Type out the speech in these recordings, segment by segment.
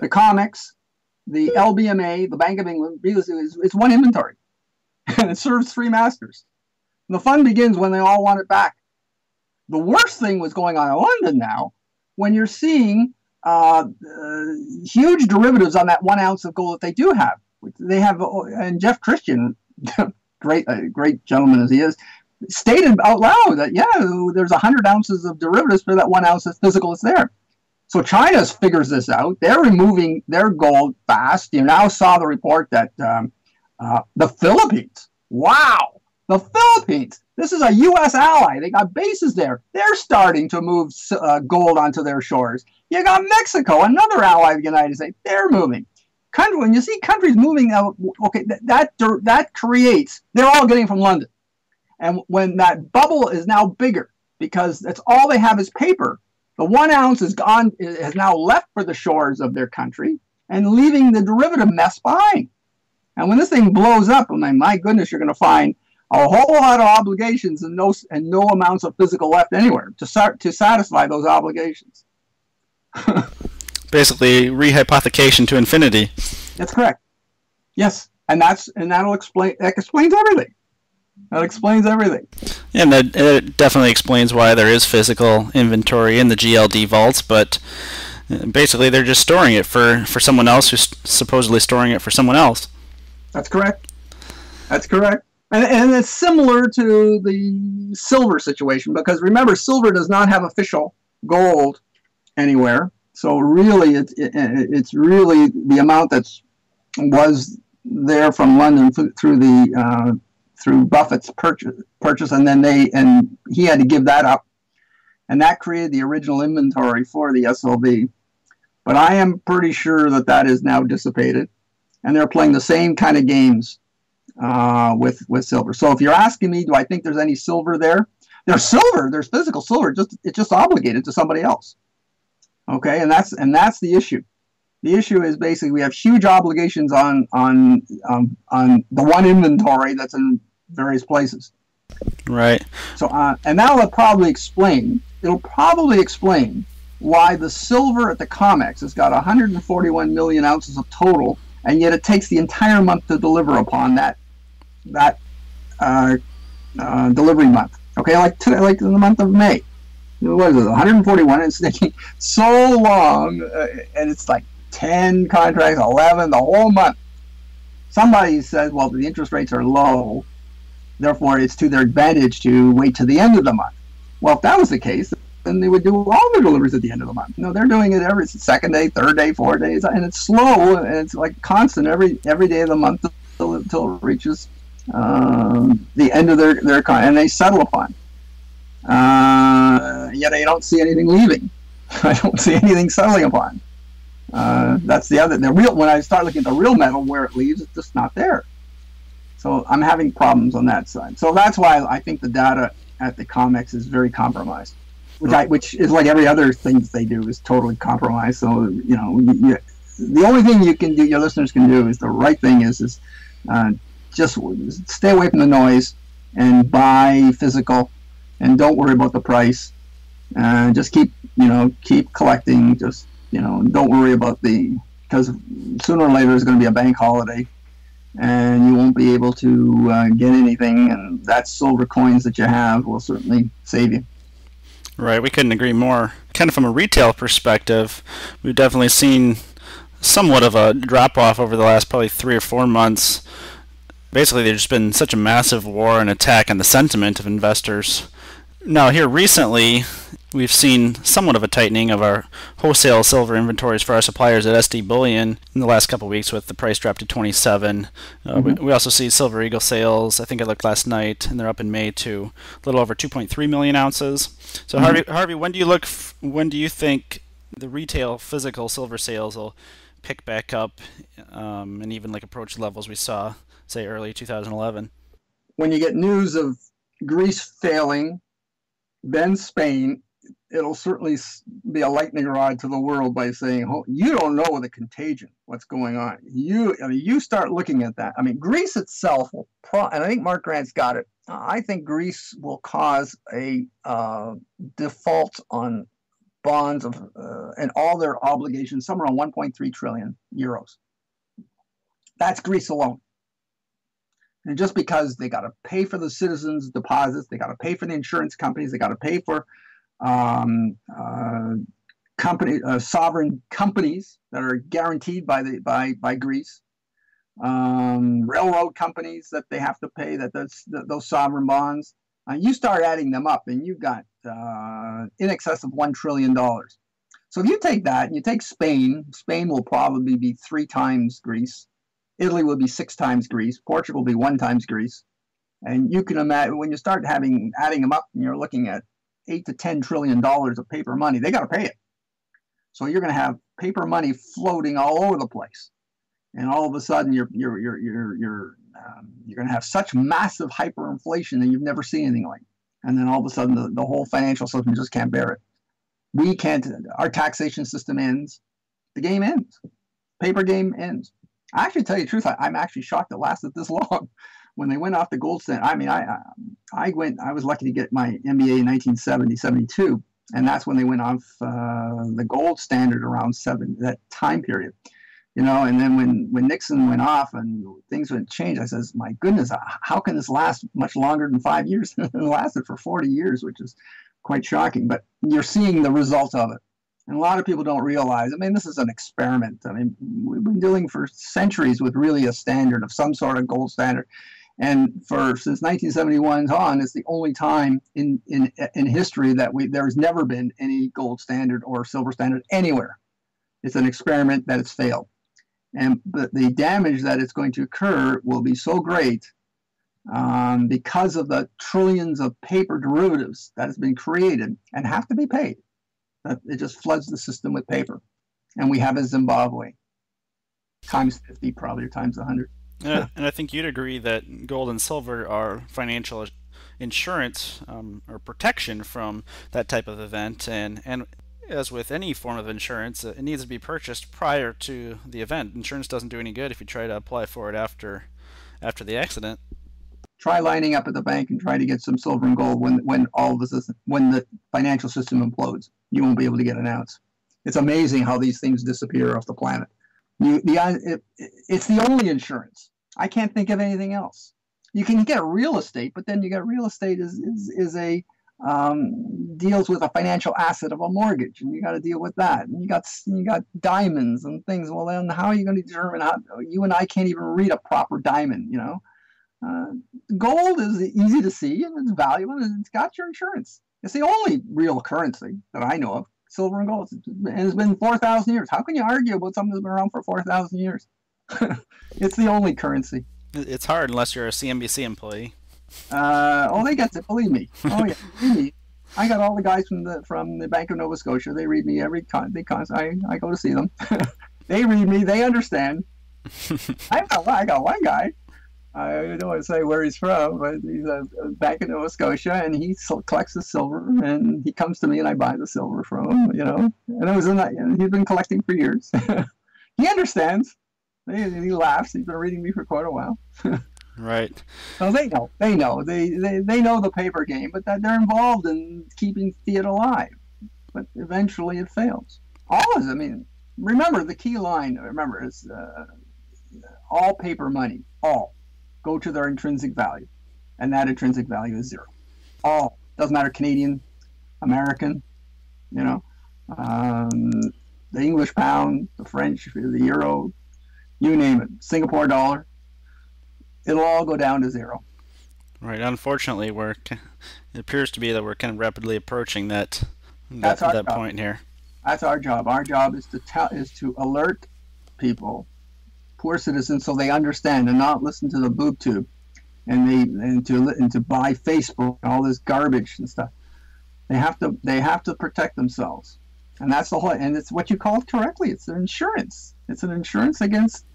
the comics, the LBMA, the Bank of England, it's one inventory. And it serves three masters. And the fun begins when they all want it back. The worst thing was going on in London now, when you're seeing huge derivatives on that 1 ounce of gold that they do have. They have, and Jeff Christian, great gentleman as he is, stated out loud that, yeah, there's 100 ounces of derivatives for that 1 ounce of physical that's there. So China figures this out. They're removing their gold fast. You now saw the report that the Philippines, wow, the Philippines, this is a U.S. ally. They got bases there. They're starting to move gold onto their shores. You got Mexico, another ally of the United States. They're moving. When you see countries moving out, okay, that creates, they're all getting from London. And when that bubble is now bigger, because that's all they have is paper, the 1 ounce is gone, has now left for the shores of their country and leaving the derivative mess behind. And when this thing blows up, I mean, my goodness, you're going to find a whole lot of obligations and no amounts of physical left anywhere to satisfy those obligations. Basically, rehypothecation to infinity. That's correct. Yes, and that explains everything. That explains everything. And it definitely explains why there is physical inventory in the GLD vaults, but basically they're just storing it for someone else who's supposedly storing it for someone else. That's correct. That's correct. And it's similar to the silver situation, because remember, silver does not have official gold anywhere. So really, it's really the amount that was there from London through Buffett's purchase, and then he had to give that up, and that created the original inventory for the SLV. But I am pretty sure that is now dissipated, and they're playing the same kind of games with silver. So if you're asking me, do I think there's any silver there? There's silver. There's physical silver. It's just obligated to somebody else. Okay, and that's the issue. The issue is basically we have huge obligations on the one inventory that's in various places. Right. So and that'll probably explain. It'll probably explain why the silver at the COMEX has got 141 million ounces of total, and yet it takes the entire month to deliver upon that delivery month. Okay, like today, like in the month of May. What is it, 141? It's taking so long, and it's like 10 contracts, 11, the whole month. Somebody says, well, the interest rates are low, therefore it's to their advantage to wait to the end of the month. Well, if that was the case, then they would do all the deliveries at the end of the month. No, they're doing it every second day, third day, 4 days, and it's slow, and it's like constant every day of the month until it reaches the end of their contract, and they settle upon. Yet I don't see anything leaving. I don't see anything settling upon. That's the real. When I start looking at the real metal where it leaves, it's just not there. So I'm having problems on that side. So that's why I think the data at the COMEX is very compromised, which is like every other thing that they do is totally compromised. So the only thing you can do, your listeners can do, is the right thing is just stay away from the noise and buy physical, and don't worry about the price. Just keep collecting. Just don't worry about because sooner or later there's going to be a bank holiday, and you won't be able to get anything, and that silver coins that you have will certainly save you. Right, we couldn't agree more. Kind of from a retail perspective, we've definitely seen somewhat of a drop-off over the last probably 3 or 4 months. Basically, there's been such a massive war and attack on the sentiment of investors. Now, here recently, we've seen somewhat of a tightening of our wholesale silver inventories for our suppliers at SD Bullion in the last couple of weeks with the price drop to 27. We also see Silver Eagle sales. I think I looked last night, and they're up in May to a little over 2.3 million ounces. So, Harvey, when do you think the retail physical silver sales will pick back up and even like approach levels we saw, say, early 2011? When you get news of Greece failing, then Spain, it'll certainly be a lightning rod to the world by saying, oh, you don't know the contagion, what's going on. You start looking at that. I mean, Greece itself will, and I think Mark Grant's got it. I think Greece will cause a default on bonds of and all their obligations, somewhere around 1.3 trillion euros. That's Greece alone. And just because they got to pay for the citizens' deposits, they got to pay for the insurance companies, they got to pay for sovereign companies that are guaranteed by Greece, railroad companies that they have to pay those sovereign bonds. You start adding them up, and you've got in excess of $1 trillion. So if you take that and you take Spain, Spain will probably be 3 times Greece. Italy will be 6 times Greece. Portugal will be 1 times Greece. And you can imagine when you start adding them up, and you're looking at $8 to $10 trillion of paper money. They got to pay it. So you're going to have paper money floating all over the place, and all of a sudden you're going to have such massive hyperinflation that you've never seen anything like. And then all of a sudden the whole financial system just can't bear it. We can't. Our taxation system ends. The game ends. Paper game ends. I actually tell you the truth. I'm actually shocked it lasted this long. When they went off the gold standard, I mean, I was lucky to get my MBA in 1970, 72, and that's when they went off the gold standard around that time period, you know. And then when Nixon went off and things went change, I says, my goodness, how can this last much longer than 5 years? It lasted for 40 years, which is quite shocking. But you're seeing the result of it. And a lot of people don't realize, I mean, this is an experiment. I mean, we've been dealing for centuries with really a standard of some sort of gold standard. And since 1971 on, it's the only time in history that there's never been any gold standard or silver standard anywhere. It's an experiment that it's failed. But the damage that it's going to occur will be so great because of the trillions of paper derivatives that has been created and have to be paid. It just floods the system with paper. And we have a Zimbabwe times 50 probably, or times 100. Yeah, and I think you'd agree that gold and silver are financial insurance or protection from that type of event. And as with any form of insurance, it needs to be purchased prior to the event. Insurance doesn't do any good if you try to apply for it after the accident. Try lining up at the bank and try to get some silver and gold when the financial system implodes. You won't be able to get an ounce. It's amazing how these things disappear off the planet. It's the only insurance. I can't think of anything else. You can get real estate, but then you got real estate is deals with a financial asset of a mortgage, and you got to deal with that. And you got diamonds and things. Well, then how are you going to determine how? You and I can't even read a proper diamond, you know. Gold is easy to see, and it's valuable, and it's got your insurance. It's the only real currency that I know of, silver and gold. And it's been 4,000 years. How can you argue about something that's been around for 4,000 years? It's the only currency. It's hard unless you're a CNBC employee. They get it. Believe me. Oh yeah, believe me. I got all the guys from the Bank of Nova Scotia. They read me every time I go to see them. They read me. They understand. I got one guy. I don't want to say where he's from, but he's a Bank of Nova Scotia, and he collects the silver, and he comes to me, and I buy the silver from him, you know. And it was he's been collecting for years. He understands. He laughs. He's been reading me for quite a while. Right. So they know. They know the paper game, but that they're involved in keeping fiat alive. But eventually it fails. I mean, remember the key line. Remember, is all paper money, all go to their intrinsic value, and that intrinsic value is 0. All doesn't matter, Canadian, American, you know, the English pound, the French, the euro, you name it, Singapore dollar. It'll all go down to 0. Right. Unfortunately, it appears to be that we're kind of rapidly approaching that point here. That's our job. Our job is to alert people, poor citizens, so they understand and not listen to the boob tube, and to buy Facebook and all this garbage and stuff. They have to protect themselves, and that's the whole. And it's what you called correctly. It's an insurance. It's an insurance against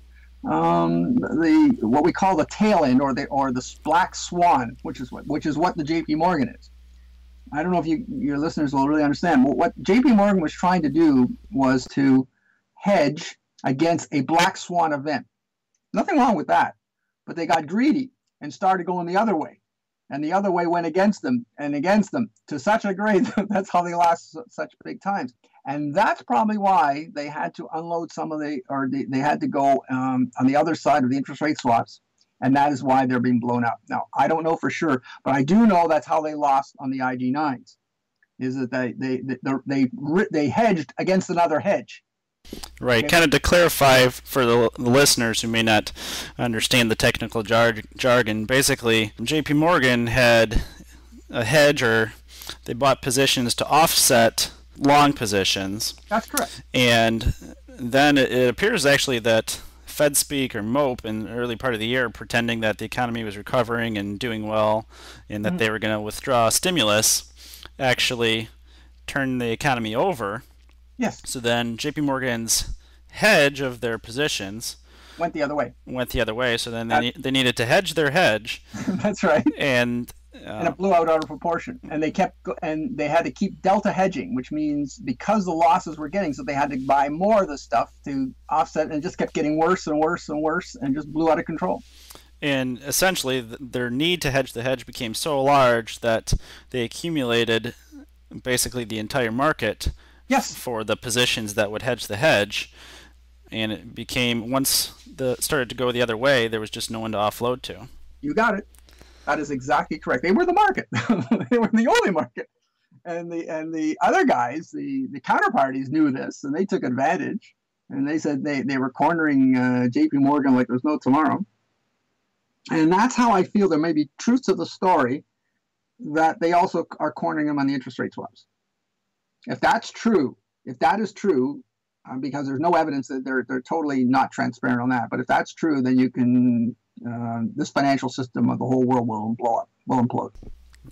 what we call the tail end or the black swan, which is what the JP Morgan is. I don't know if your listeners will really understand. What JP Morgan was trying to do was to hedge against a black swan event. Nothing wrong with that, but they got greedy and started going the other way. and the other way went against them and against them to such a degree that's how they lost such big times. And that's probably why they had to unload some of they had to go on the other side of the interest rate swaps. And that is why they're being blown out. Now, I don't know for sure, but I do know that's how they lost on the IG9s, is that they hedged against another hedge. Right. Okay. Kind of to clarify for the listeners who may not understand the technical jargon, basically, JP Morgan had a hedge, or they bought positions to offset long positions. That's correct. And then it appears actually that Fed speak or mope in the early part of the year, pretending that the economy was recovering and doing well and that they were going to withdraw stimulus, actually turned the economy over. Yes. So then JP Morgan's hedge of their positions went the other way. So then they needed to hedge their hedge. That's right. And it blew out of proportion. And they had to keep delta hedging, which means because the losses were getting, so they had to buy more of the stuff to offset, and it just kept getting worse and worse and worse, and just blew out of control. And essentially, their need to hedge the hedge became so large that they accumulated basically the entire market. Yes. For the positions that would hedge the hedge, and it became, once started to go the other way, there was just no one to offload to. You got it. That is exactly correct. They were the market. They were the only market, and the other guys, the counterparties, knew this, and they took advantage, and they said they were cornering JP Morgan like there's no tomorrow. And that's how I feel there may be truth to the story that they also are cornering them on the interest rate swaps. If that is true, because there's no evidence that they're totally not transparent on that, but if that's true, then you can this financial system of the whole world will implode.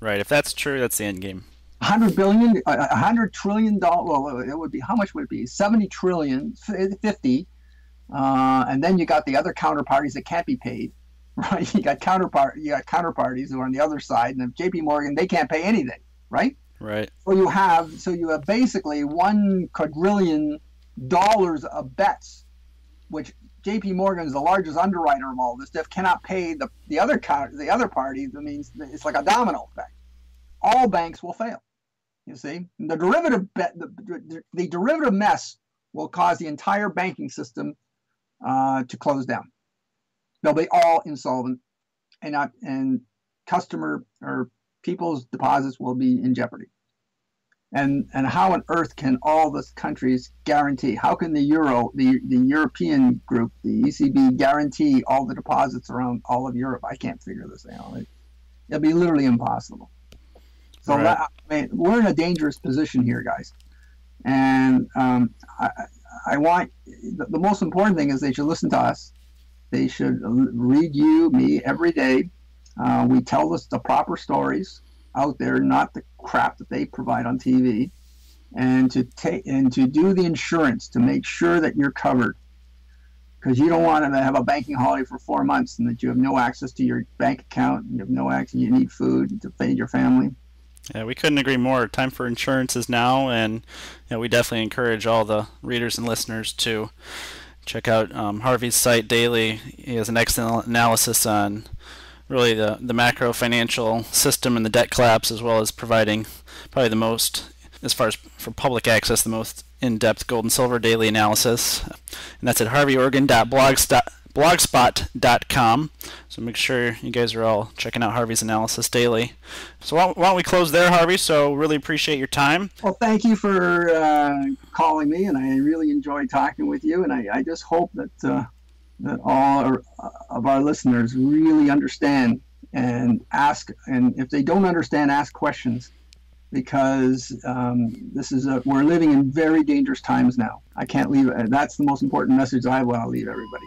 Right. If that's true, that's the end game. $100 trillion. Well, it would be, how much would it be? 70 trillion, 50, and then you got the other counterparties that can't be paid. Right. You got counterparties who are on the other side, and if JP Morgan, they can't pay anything. Right. Right. So you have basically $1 quadrillion of bets, which JP Morgan is the largest underwriter of all this stuff, cannot pay the other party. That means it's like a domino effect. All banks will fail. You see, the derivative mess will cause the entire banking system to close down. They'll be all insolvent, and customer or people's deposits will be in jeopardy. And how on earth can all the countries guarantee? How can the European group, the ECB, guarantee all the deposits around all of Europe? I can't figure this out. It'll be literally impossible. So right. We're in a dangerous position here, guys. And I want the most important thing is they should listen to us. They should read me every day. We tell us the proper stories out there, not the crap that they provide on TV, and to do the insurance to make sure that you're covered, because you don't want to have a banking holiday for 4 months and that you have no access to your bank account, you have no access, you need food to feed your family. Yeah, we couldn't agree more. Time for insurance is now, and we definitely encourage all the readers and listeners to check out Harvey's site daily. He has an excellent analysis on really the macro financial system and the debt collapse, as well as providing probably the most, as far as for public access, the most in-depth gold and silver daily analysis. And that's at harveyorgan.blogspot.com. So make sure you guys are all checking out Harvey's analysis daily. So why don't we close there, Harvey? So really appreciate your time. Well, thank you for calling me, and I really enjoyed talking with you. And I just hope that all of our listeners really understand and ask, and if they don't understand, ask questions, because we're living in very dangerous times now. I can't leave it. That's the most important message I want to leave everybody.